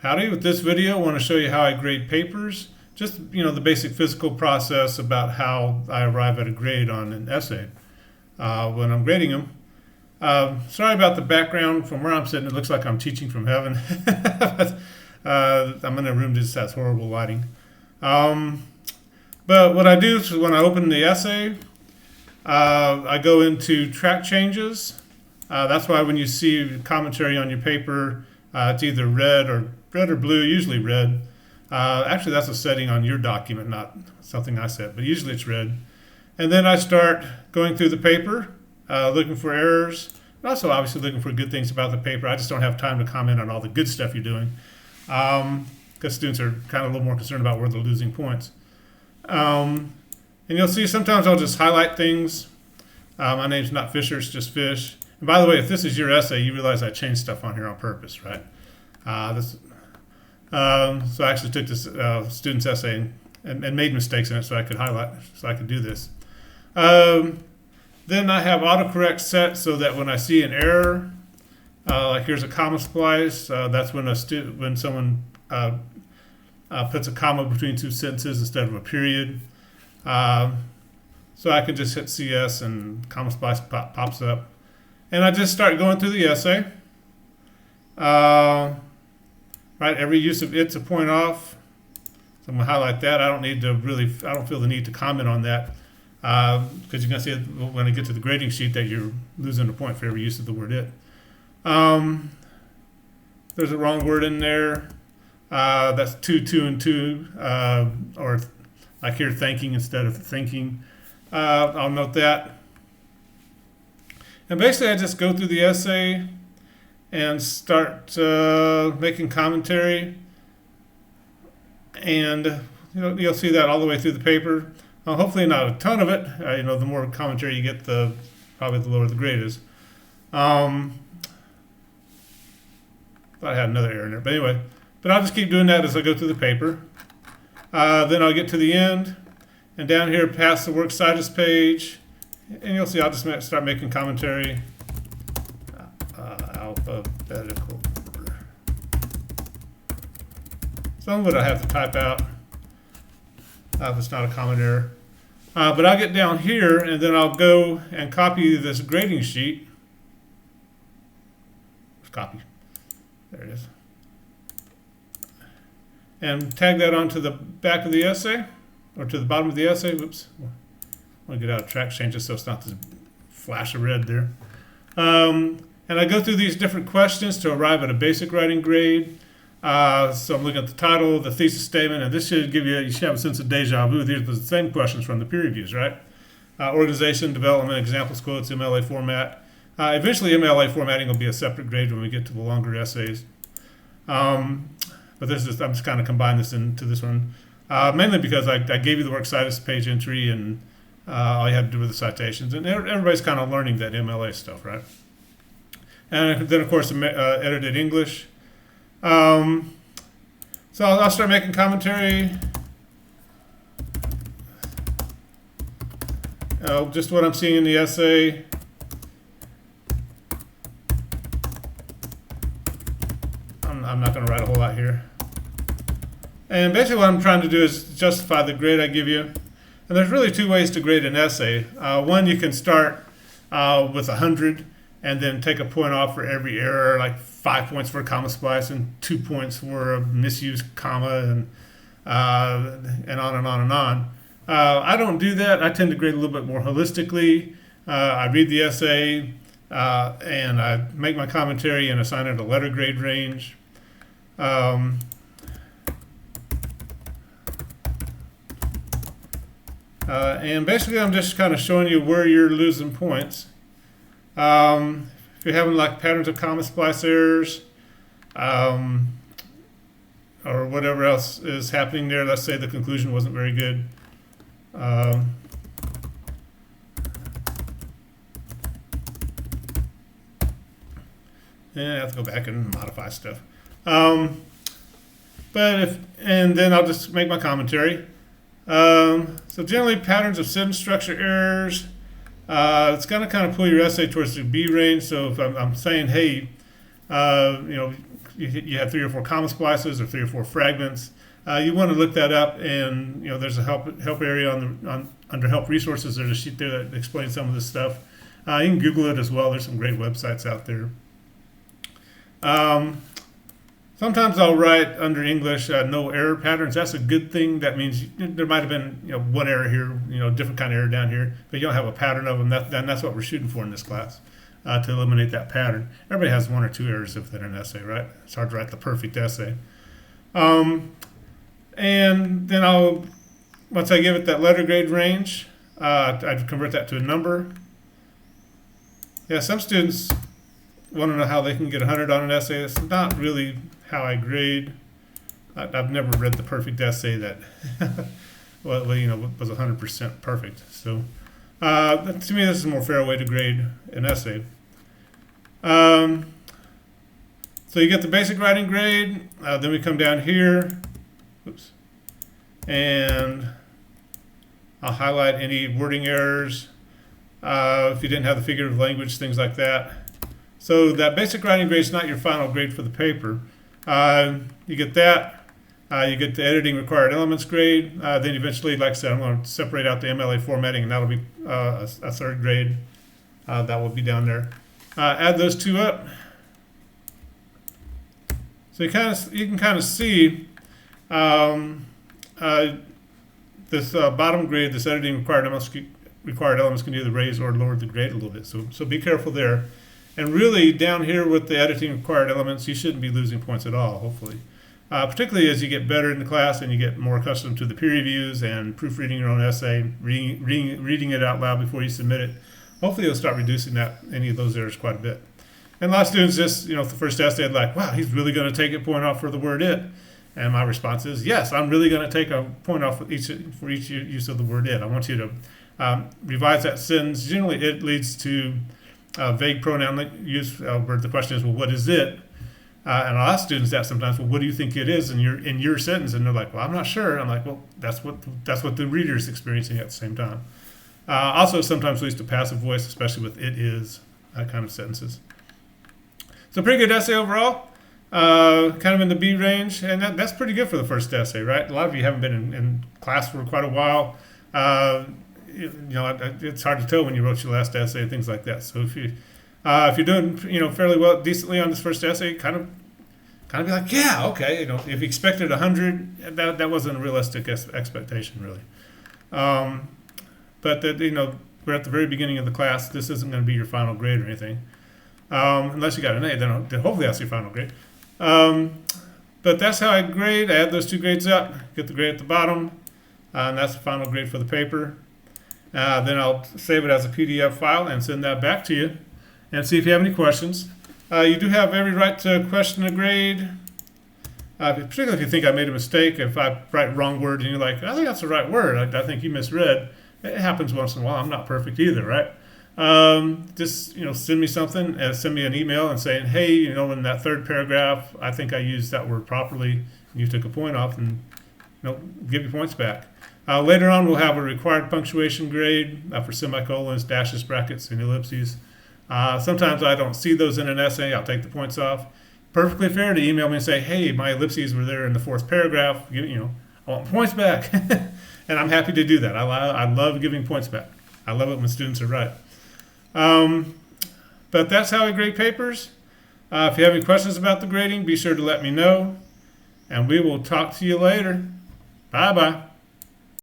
Howdy, with this video I want to show you how I grade papers. Just, the basic physical process about how I arrive at a grade on an essay when I'm grading them. Sorry about the background. From where I'm sitting, it looks like I'm teaching from heaven. I'm in a room that just has horrible lighting. But what I do is when I open the essay, I go into track changes. That's why when you see commentary on your paper, it's either red or blue, usually red. Actually, that's a setting on your document, not something I set, but usually it's red. And then I start going through the paper, looking for errors, and also obviously looking for good things about the paper. I just don't have time to comment on all the good stuff you're doing, because students are kind of a little more concerned about where they're losing points. And you'll see sometimes I'll just highlight things. My name's not Fisher, it's just Fish. And by the way, if this is your essay, you realize I changed stuff on here on purpose, right? So I actually took this student's essay and made mistakes in it so I could highlight, so I could do this. Then I have autocorrect set so that when I see an error, like here's a comma splice, that's when someone puts a comma between two sentences instead of a period. So I can just hit CS and comma splice pops up. And I just start going through the essay. Right, every use of it's a point off. So I'm gonna highlight that. I don't feel the need to comment on that because you're gonna see it when I get to the grading sheet that you're losing a point for every use of the word it. There's a wrong word in there. That's two, and two, or like here, thanking instead of thinking. I'll note that. And basically, I just go through the essay and start making commentary, and you'll see that all the way through the paper. Hopefully not a ton of it. The more commentary you get, probably the lower the grade is. Thought I had another error in there, but anyway. But I'll just keep doing that as I go through the paper. Then I'll get to the end, and down here past the works citus page, and you'll see I'll just start making commentary. Alphabetical order. Some of it I have to type out if it's not a common error. But I'll get down here and then I'll go and copy this grading sheet. Copy. There it is. And tag that onto the back of the essay, or to the bottom of the essay. Whoops. I want to get out of track changes so it's not this flash of red there. And I go through these different questions to arrive at a basic writing grade. So I'm looking at the title, the thesis statement, and this should you should have a sense of deja vu. These are the same questions from the peer reviews, right? Organization, development, examples, quotes, MLA format. Eventually MLA formatting will be a separate grade when we get to the longer essays. But I'm just kind of combining this into this one. Mainly because I gave you the works citus page entry and all you had to do with the citations. And everybody's kind of learning that MLA stuff, right? And then, of course, edited English. So I'll start making commentary. Just what I'm seeing in the essay. I'm not going to write a whole lot here. And basically what I'm trying to do is justify the grade I give you. And there's really two ways to grade an essay. One, you can start with 100. And then take a point off for every error, like 5 points for a comma splice and 2 points for a misused comma, and on and on and on. I don't do that. I tend to grade a little bit more holistically. I read the essay and I make my commentary and assign it a letter grade range. And basically I'm just kind of showing you where you're losing points. If you're having like patterns of comma splice errors, or whatever else is happening there, let's say the conclusion wasn't very good. I have to go back and modify stuff. And then I'll just make my commentary. So generally patterns of sentence structure errors. It's going to kind of pull your essay towards the B range. So if I'm saying, hey, you have 3 or 4 comma splices or 3 or 4 fragments. You want to look that up, and there's a help area under help resources. There's a sheet there that explains some of this stuff. You can Google it as well. There's some great websites out there. Sometimes I'll write under English no error patterns. That's a good thing. That means there might have been one error here, different kind of error down here, but you don't have a pattern of them. That's what we're shooting for in this class, to eliminate that pattern. Everybody has 1 or 2 errors if they're an essay, right? It's hard to write the perfect essay. And then once I give it that letter grade range, I'd convert that to a number. Yeah, some students want to know how they can get 100 on an essay. It's not really how I grade. I've never read the perfect essay that was 100% perfect. So to me, this is a more fair way to grade an essay. So you get the basic writing grade. Then we come down here. Oops. And I'll highlight any wording errors. If you didn't have the figurative language, things like that. So that basic writing grade is not your final grade for the paper. You get that. You get the editing required elements grade. Then eventually, like I said, I'm going to separate out the MLA formatting, and that'll be a 3rd grade. That will be down there. Add those 2 up. So you can kind of see this bottom grade, this editing required elements can either raise or lower the grade a little bit. So be careful there. And really, down here with the editing required elements, you shouldn't be losing points at all, hopefully. Particularly as you get better in the class and you get more accustomed to the peer reviews and proofreading your own essay, reading it out loud before you submit it. Hopefully you'll start reducing any of those errors quite a bit. And a lot of students just, the first essay, they're like, wow, he's really going to take a point off for the word it. And my response is, yes, I'm really going to take a point off for each use of the word it. I want you to revise that sentence. Generally, it leads to vague pronoun use, where the question is, well, what is it? And I'll ask students that sometimes, well, what do you think it is in your sentence? And they're like, well, I'm not sure. I'm like, well, that's what the reader is experiencing at the same time. Also, sometimes leads to passive voice, especially with it is kind of sentences. So pretty good essay overall. Kind of in the B range, and that's pretty good for the first essay, right? A lot of you haven't been in class for quite a while. It's hard to tell when you wrote your last essay and things like that. So if you're doing fairly well, decently on this first essay, kind of be like, yeah, okay. If you expected 100, that wasn't a realistic expectation, really. But we're at the very beginning of the class. This isn't going to be your final grade or anything, unless you got an A. Then hopefully that's your final grade. But that's how I grade. I add those 2 grades up, get the grade at the bottom, and that's the final grade for the paper. Then I'll save it as a PDF file and send that back to you and see if you have any questions. You do have every right to question a grade, particularly if you think I made a mistake. If I write the wrong word and you're like, I think that's the right word, I think you misread. It happens once in a while. I'm not perfect either, right? Just send me something, send me an email and saying, hey, in that 3rd paragraph, I think I used that word properly. You took a point off, and give you points back. Later on, we'll have a required punctuation grade for semicolons, dashes, brackets, and ellipses. Sometimes I don't see those in an essay. I'll take the points off. Perfectly fair to email me and say, hey, my ellipses were there in the 4th paragraph. I want points back. And I'm happy to do that. I love giving points back. I love it when students are right. But that's how I grade papers. If you have any questions about the grading, be sure to let me know. And we will talk to you later. Bye-bye.